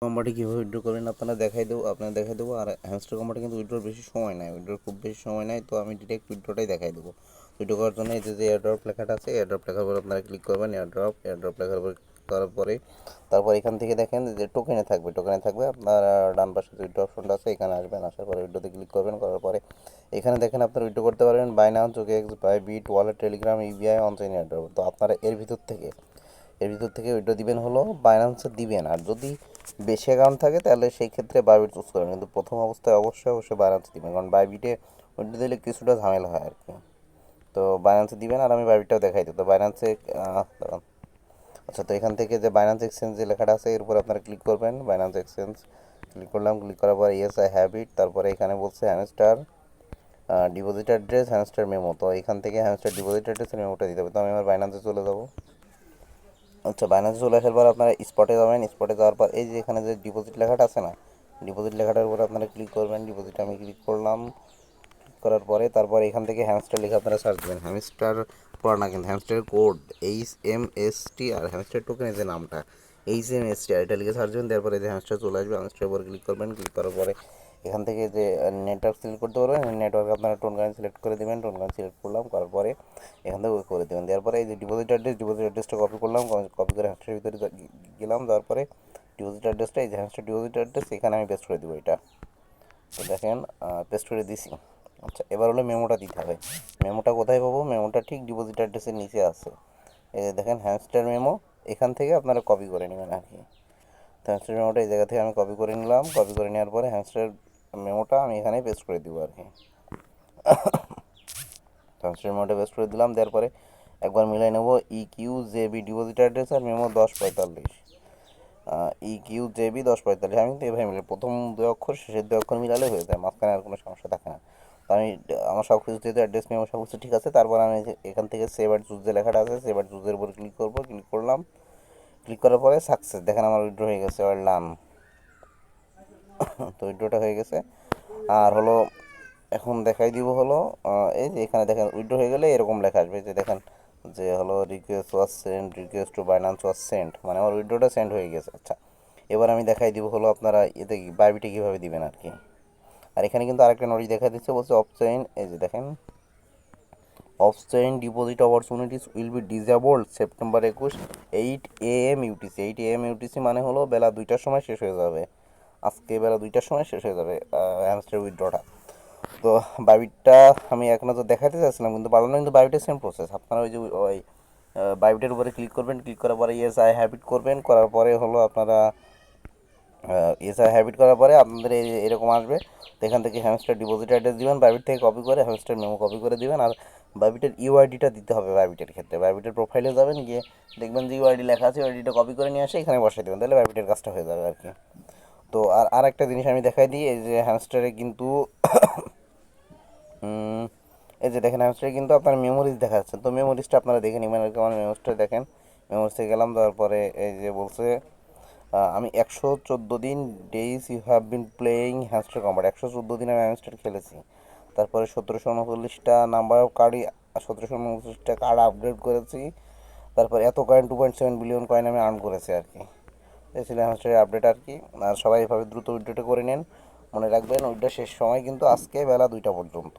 Company কীভাবে withdraw করবেন আপনারা দেখাই দেবো। আর হ্যামস্টার কোম্পানি কিন্তু উইথড্রোর বেশি সময় নেয়, উইথড্রোর খুব বেশি সময় নেয়। তো আমি ডিরেক্ট উইথড্রোটাই দেখাই দেবো। উইথড্রো করার জন্য এই যে এয়ারড্রপ লেখাটা আছে, এয়ারড্রপ লেখার পর আপনারা ক্লিক করবেন। এয়ারড্রপ লেখার পর করার পরে তারপর এখান থেকে দেখেন যে টোকেনে থাকবে আপনার ডান পাশে যে উইথড্রো অপশনটা আছে এখানে আসবেন। আসার পরে উইথড্রোতে ক্লিক করবেন। করার পরে এখানে দেখেন আপনারা উইথড্রো করতে পারবেন Binance, OKX, Bybit, wallet, Telegram, UBI, onchain airdrop. তো আপনারা এর ভিতর থেকে উইথড্র দিবেন হলো বাইন্যান্সে দিবেন। আর যদি বেশি অ্যাকাউন্ট থাকে তাহলে সেই ক্ষেত্রে বাইবিট চুজ করবেন, কিন্তু প্রথম অবস্থায় অবশ্যই বাইন্যান্সে দিবেন, কারণ বাইবিটে উইথড্র দিলে কিছুটা ঝামেলা হয় আর কি। তো বাইন্যান্সে দিবেন। আর আমি বাইবিটটাও দেখাই দিই। তো বাইন্যান্সে দাঁড়ান। আচ্ছা, তো এখান থেকে যে বাইন্যান্স এক্সচেঞ্জ যে লেখাটা আছে এর উপর আপনারা ক্লিক করবেন। বাইন্যান্স এক্সচেঞ্জ ক্লিক করলাম। ক্লিক করার পর ইয়েস আই হ্যাভ ইট। তারপরে এখানে বলছে hamster deposit address, hamster memo. তো এখান থেকে হ্যামস্টার ডিপোজিট অ্যাড্রেসের মেমোটা দিতে হবে। তো আমি আমার বাইন্যান্সে চলে যাবো। আচ্ছা, বাইন্যান্সে চলে আসার পর আপনারা স্পটে যাবেন। স্পটে যাওয়ার পর এই যে এখানে যে ডিপোজিট লেখাটা আছে না, ডিপোজিট লেখাটার উপরে আপনারা ক্লিক করবেন। ডিপোজিটে আমি ক্লিক করলাম। ক্লিক করার পরে তারপর এখান থেকে হ্যামস্টার লিখে আপনারা সার্চ দেবেন। হ্যামস্টার পড়া না কিন্তু হ্যামস্টার কোড HMST, আর হ্যামস্টার টোকেনের যে নামটা HMST, আর এটা লিখে সার্চ দেবেন। তারপরে যে হ্যামস্টার চলে আসবে। হ্যামস্টারের উপর ক্লিক করবেন। ক্লিক করার পরে এখান থেকে যে নেটওয়ার্ক সিলেক্ট করতে পারবেন, নেটওয়ার্ক আপনারা টোনগান সিলেক্ট করে দেবেন। টোনগান সিলেক্ট করলাম। করার পরে এখান থেকে করে দেবেন। দেওয়ার পরে এই যে ডিপোজিট অ্যাড্রেসটা কপি করলাম। কপি করে হ্যামস্টারের ভিতরে গেলাম। যাওয়ার পরে ডিপোজিট অ্যাড্রেসটা এই যে হ্যামস্টার ডিপোজিট অ্যাড্রেস এখানে আমি পেস্ট করে দেবো এটা। তো দেখেন পেস্ট করে দিছি। আচ্ছা, এবার হলো মেমোটা দিতে হবে। মেমোটা কোথায় পাবো? মেমোটা ঠিক ডিপোজিট অ্যাড্রেসের নিচে আছে। এই যে দেখেন হ্যামস্টার মেমো, এখান থেকে আপনারা কপি করে নেবেন আর কি। তো হ্যামস্টার মেমোটা এই জায়গা থেকে আমি কপি করে নিলাম। কপি করে নেওয়ার পরে হ্যামস্টার মেমোটা আমি এখানে পেস্ট করে দিব আর কি। হ্যামস্টার মেমোটা পেস্ট করে দিলাম। দেওয়ার পরে একবার মিলাই নেবো EQJB ডিপোজিট অ্যাড্রেস আর মেমো 1045। EQJB 1045 আমি কিন্তু এভাবে মিলে প্রথম দুই অক্ষর শেষের দুই অক্ষর মিলালে হয়ে যায়, মাঝখানে আর কোনো সমস্যা থাকে না। তো আমি আমার সব কিছু যেহেতু অ্যাড্রেস মেমো সব কিছু ঠিক আছে, তারপর আমি এখান থেকে সেভ আর চুজ যে লেখাটা আছে সেভ আর চুজের উপর ক্লিক করবো। ক্লিক করলাম। ক্লিক করার পরে সাকসেস দেখেন আমার উইথড্র হয়ে গেছে। আর লান তো উইথড্রটা হয়ে গেছে। আর হলো এখন দেখাই দিব হলো এই যে এখানে দেখেন উইথড্র হয়ে গেলে এরকম লেখা আসবে যে দেখেন যে হলো request was send, request to Binance was send, মানে আমার উইথড্রটা সেন্ড হয়ে গেছে। আচ্ছা, এবার আমি দেখাই দিব হলো আপনারা এতে বাইবিটে কীভাবে দিবেন আর কি। আর এখানে কিন্তু আরেকটা নোটিশ দেখা দিচ্ছে, বলছে অফচেইন। এই যে দেখেন off-chain deposit opportunities will be disabled September 21 8 AM UTC. 8 AM UTC মানে হলো বেলা 2টার সময় শেষ হয়ে যাবে। আজকে বেলা 2টার সময় শেষ হয়ে যাবে হ্যামস্টার উইথড্রটা। তো বাইবিটটা আমি এক নজর দেখাতে চাচ্ছিলাম কিন্তু পারলাম না। কিন্তু বাইবিটের সেম প্রসেস, আপনারা ওই যে ওই বাইবিটের উপরে ক্লিক করবেন। ক্লিক করার পরে ইয়েস আই হ্যাভ ইট করবেন। করার পরে হলো আপনারা ইয়েস আই হ্যাভ ইট করার পরে আপনাদের এরকম আসবে। তো এখান থেকে হ্যামস্টার ডিপোজিট অ্যাড্রেস দিবেন, বাইবিট থেকে কপি করে হ্যামস্টার মেমো কপি করে দিবেন। আর বাইবিটের ইউআইডিটা দিতে হবে। বাইবিটের ক্ষেত্রে বাইবিটের প্রোফাইলে যাবেন, গিয়ে দেখবেন যে ইউআইডি লেখা আছে, ইউআইডিটা কপি করে নিয়ে আসে এখানে বসাই দেবেন, তাহলে বাইবিটের কাজটা হয়ে যাবে আর কি। তো আর একটা জিনিস আমি দেখাই দিই, এই যে হ্যামস্টারে কিন্তু এই যে দেখেন হ্যামস্টারে কিন্তু আপনার মেমোরিজ দেখা যাচ্ছে। তো মেমোরিজটা আপনারা দেখে নেবেন আর কি। আমার মেমোরিজটা দেখেন, মেমোরিজে গেলাম। যাওয়ার পরে এই যে বলছে আমি 114 দিন days you have been playing Hamster Kombat, 114 দিন আমি হ্যামস্টার খেলেছি। তারপরে 1739টা নাম্বার অফ কার্ড, 1739টা কার্ড আপগ্রেড করেছি। তারপর এত কয়েন 2.7 বিলিয়ন কয়েন আমি আর্ন করেছি আর কি। এই ছিল হ্যামস্টারের আপডেট আর কি। আর সবাই এভাবে দ্রুত উইথড্রটা করে নেন। মনে রাখবেন উইথড্র শেষ সময় কিন্তু আজকে বেলা 2টা পর্যন্ত।